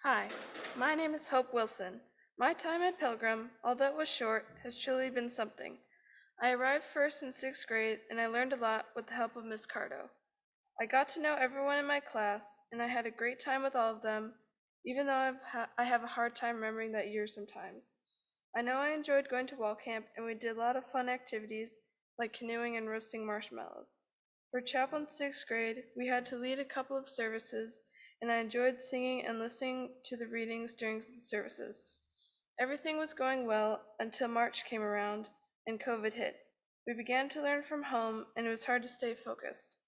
Hi, my name is Hope Wilson. My time at Pilgrim, although it was short, has truly been something. I arrived first in sixth grade and I learned a lot with the help of Miss Cardo. I got to know everyone in my class and I had a great time with all of them, even though I have a hard time remembering that year sometimes. I know I enjoyed going to wall camp and we did a lot of fun activities like canoeing and roasting marshmallows. For chapel in sixth grade, we had to lead a couple of services and I enjoyed singing and listening to the readings during the services. Everything was going well until March came around and COVID hit. We began to learn from home and it was hard to stay focused.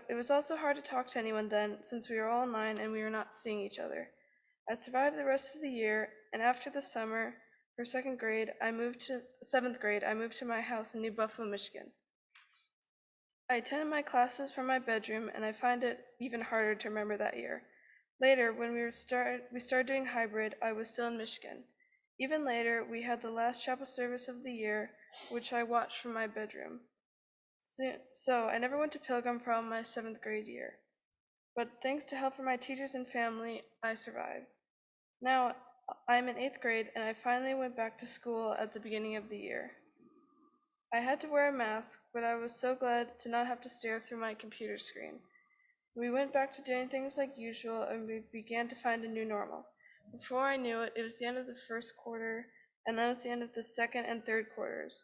It was also hard to talk to anyone then since we were all online and we were not seeing each other. I survived the rest of the year, and after the summer, for seventh grade, I moved to my house in New Buffalo, Michigan. I attended my classes from my bedroom, and I find it even harder to remember that year. Later, when we started doing hybrid, I was still in Michigan. Even later, we had the last chapel service of the year, which I watched from my bedroom. So I never went to Pilgrim for all my seventh grade year. But thanks to help from my teachers and family, I survived. Now I'm in eighth grade and I finally went back to school at the beginning of the year. I had to wear a mask, but I was so glad to not have to stare through my computer screen. We went back to doing things like usual and we began to find a new normal. Before I knew it, it was the end of the first quarter and then it was the end of the second and third quarters.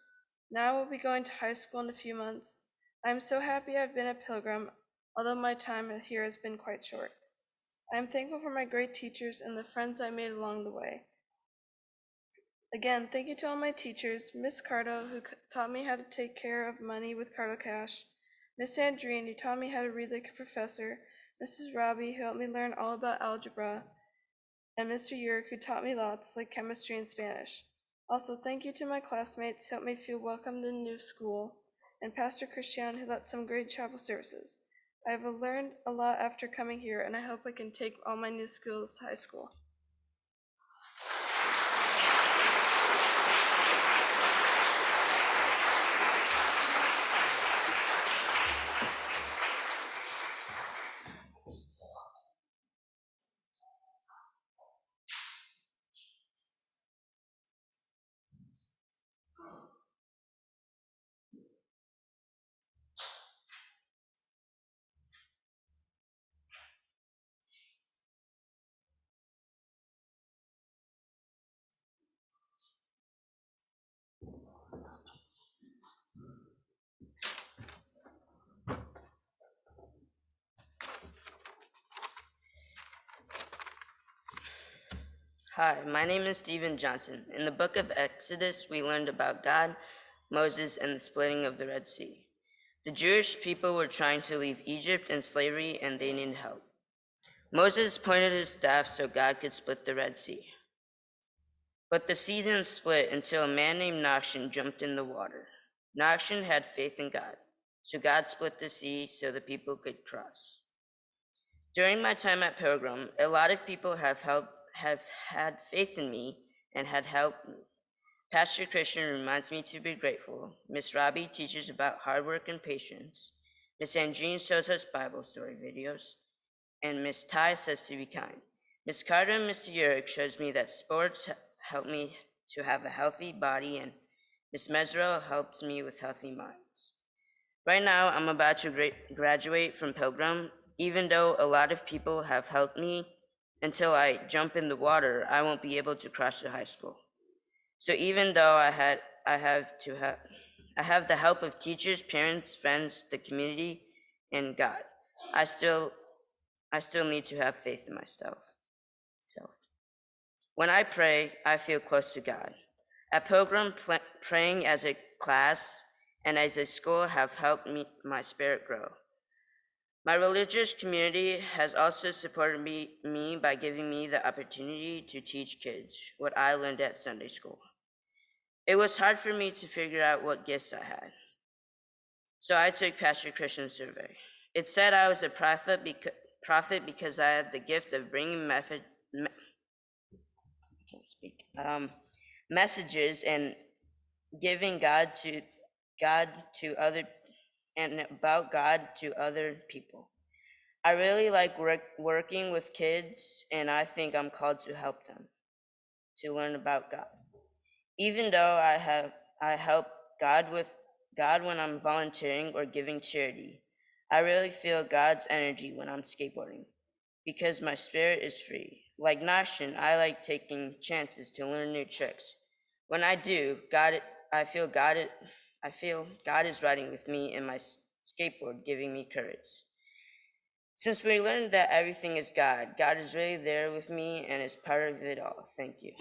Now I will be going to high school in a few months. I am so happy I've been a Pilgrim, although my time here has been quite short. I am thankful for my great teachers and the friends I made along the way. Again, thank you to all my teachers, Miss Cardo, who taught me how to take care of money with Cardo Cash, Miss Andrine, who taught me how to read like a professor, Mrs. Robbie, who helped me learn all about algebra, and Mr. Yurk, who taught me lots like chemistry and Spanish. Also, thank you to my classmates who helped me feel welcomed in the new school, and Pastor Christian, who led some great chapel services. I have learned a lot after coming here, and I hope I can take all my new skills to high school. Hi, my name is Stephen Johnson. In the book of Exodus, we learned about God, Moses, and the splitting of the Red Sea. The Jewish people were trying to leave Egypt in slavery and they needed help. Moses pointed his staff so God could split the Red Sea. But the sea didn't split until a man named Nachshon jumped in the water. Nachshon had faith in God, so God split the sea so the people could cross. During my time at Pilgrim, a lot of people have had faith in me and had helped me. Pastor Christian reminds me to be grateful. Miss Robbie teaches about hard work and patience. Miss Angine shows us Bible story videos. And Miss Ty says to be kind. Miss Carter and Mr. Yurick shows me that sports help me to have a healthy body, and Miss Mesro helps me with healthy minds. Right now, I'm about to graduate from Pilgrim. Even though a lot of people have helped me, until I jump in the water, I won't be able to cross to high school. So even though I have the help of teachers, parents, friends, the community, and God, I still need to have faith in myself. So when I pray, I feel close to God. At Pilgrim, praying as a class and as a school have helped my spirit grow. My religious community has also supported me by giving me the opportunity to teach kids what I learned at Sunday school. It was hard for me to figure out what gifts I had. So I took Pastor Christian's survey. It said I was a prophet because I had the gift of bringing messages and giving God to other and about God to other people. I really like working with kids, and I think I'm called to help them to learn about God. Even though I help God when I'm volunteering or giving charity, I really feel God's energy when I'm skateboarding because my spirit is free. Like Nashin, I like taking chances to learn new tricks. When I do, I feel God is riding with me in my skateboard, giving me courage. Since we learned that everything is God, God is really there with me and is part of it all. Thank you.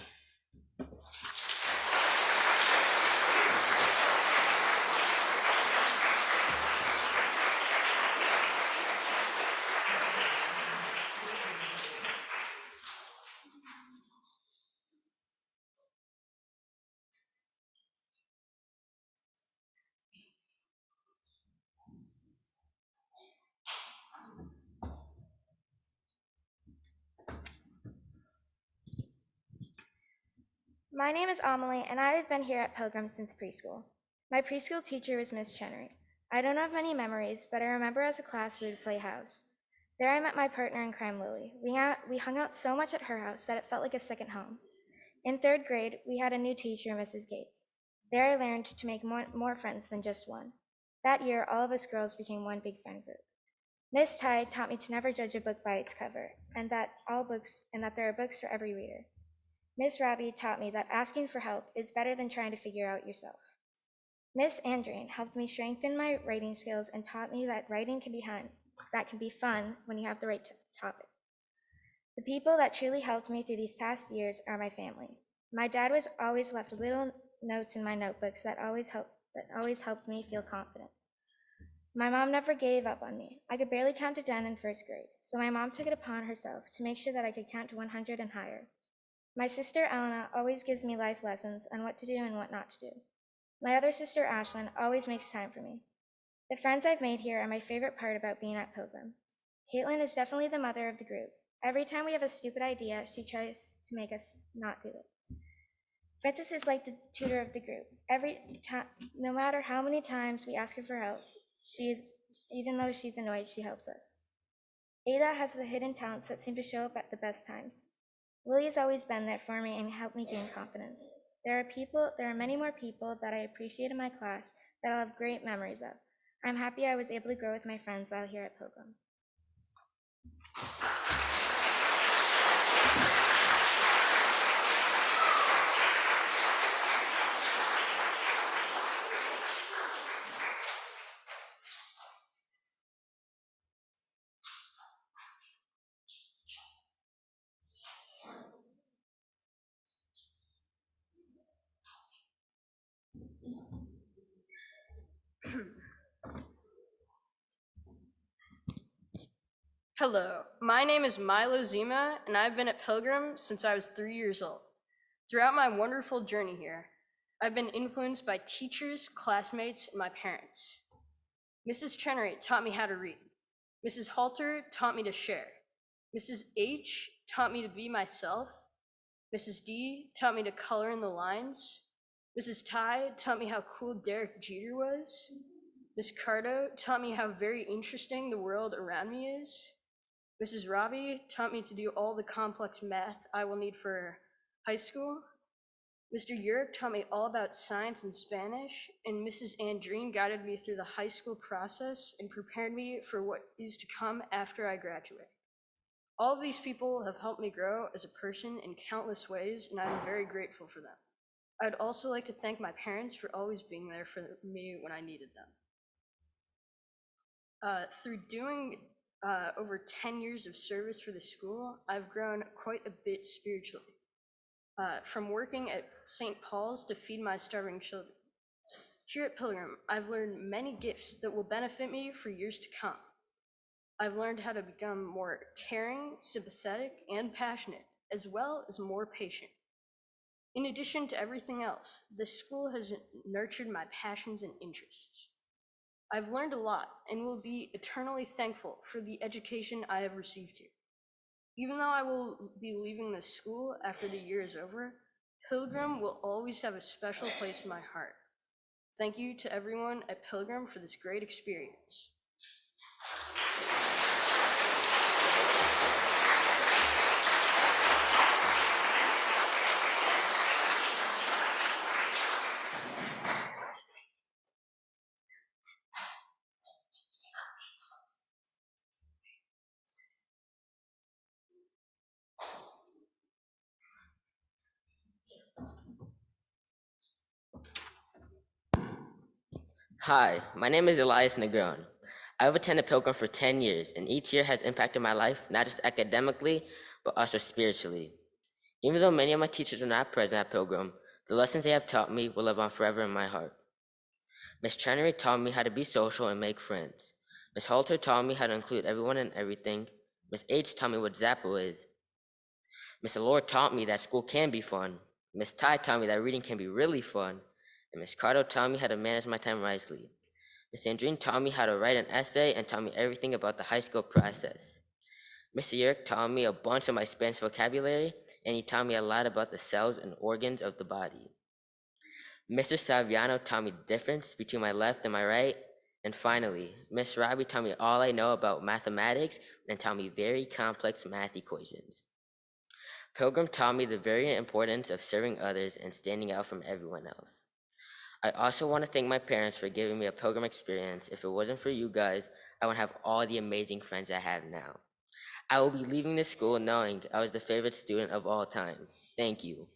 My name is Amelia, and I have been here at Pilgrim since preschool. My preschool teacher was Miss Chenery. I don't have many memories, but I remember as a class we would play house. There I met my partner in crime, Lily. We hung out so much at her house that it felt like a second home. In third grade, we had a new teacher, Mrs. Gates. There I learned to make more friends than just one. That year, all of us girls became one big friend group. Miss Ty taught me to never judge a book by its cover, and that there are books for every reader. Miss Robbie taught me that asking for help is better than trying to figure out yourself. Miss Andrine helped me strengthen my writing skills and taught me that writing can be fun when you have the right topic. The people that truly helped me through these past years are my family. My dad was always left little notes in my notebooks that always helped me feel confident. My mom never gave up on me. I could barely count to 10 in first grade, so my mom took it upon herself to make sure that I could count to 100 and higher. My sister Elena always gives me life lessons on what to do and what not to do. My other sister Ashlyn always makes time for me. The friends I've made here are my favorite part about being at Pilgrim. Caitlin is definitely the mother of the group. Every time we have a stupid idea, she tries to make us not do it. Frances is like the tutor of the group. No matter how many times we ask her for help, even though she's annoyed, she helps us. Ada has the hidden talents that seem to show up at the best times. Lily has always been there for me and helped me gain confidence. There are many more people that I appreciate in my class that I'll have great memories of. I'm happy I was able to grow with my friends while here at Pilgrim. Hello, my name is Milo Zima, and I've been at Pilgrim since I was 3 years old. Throughout my wonderful journey here, I've been influenced by teachers, classmates, and my parents. Mrs. Chenery taught me how to read. Mrs. Halter taught me to share. Mrs. H taught me to be myself. Mrs. D taught me to color in the lines. Mrs. Ty taught me how cool Derek Jeter was. Miss Cardo taught me how very interesting the world around me is. Mrs. Robbie taught me to do all the complex math I will need for high school. Mr. Urick taught me all about science and Spanish, and Mrs. Andrine guided me through the high school process and prepared me for what is to come after I graduate. All of these people have helped me grow as a person in countless ways, and I'm very grateful for them. I'd also like to thank my parents for always being there for me when I needed them. Through doing over 10 years of service for the school, I've grown quite a bit spiritually. From working at St. Paul's to feed my starving children. Here at Pilgrim, I've learned many gifts that will benefit me for years to come. I've learned how to become more caring, sympathetic, and passionate, as well as more patient. In addition to everything else, this school has nurtured my passions and interests. I've learned a lot and will be eternally thankful for the education I have received here. Even though I will be leaving this school after the year is over, Pilgrim will always have a special place in my heart. Thank you to everyone at Pilgrim for this great experience. Hi, my name is Elias Negron. I've attended Pilgrim for 10 years, and each year has impacted my life, not just academically, but also spiritually. Even though many of my teachers are not present at Pilgrim, the lessons they have taught me will live on forever in my heart. Miss Chenery taught me how to be social and make friends. Miss Halter taught me how to include everyone in everything. Miss H taught me what Zappo is. Miss Allure taught me that school can be fun. Miss Ty taught me that reading can be really fun. And Miss Cardo taught me how to manage my time wisely. Miss Andrine taught me how to write an essay and taught me everything about the high school process. Mr. Yerk taught me a bunch of my Spanish vocabulary, and he taught me a lot about the cells and organs of the body. Mr. Saviano taught me the difference between my left and my right. And finally, Miss Robbie taught me all I know about mathematics and taught me very complex math equations. Pilgrim taught me the very importance of serving others and standing out from everyone else. I also want to thank my parents for giving me a Pilgrim experience. If it wasn't for you guys, I wouldn't have all the amazing friends I have now. I will be leaving this school knowing I was the favorite student of all time. Thank you.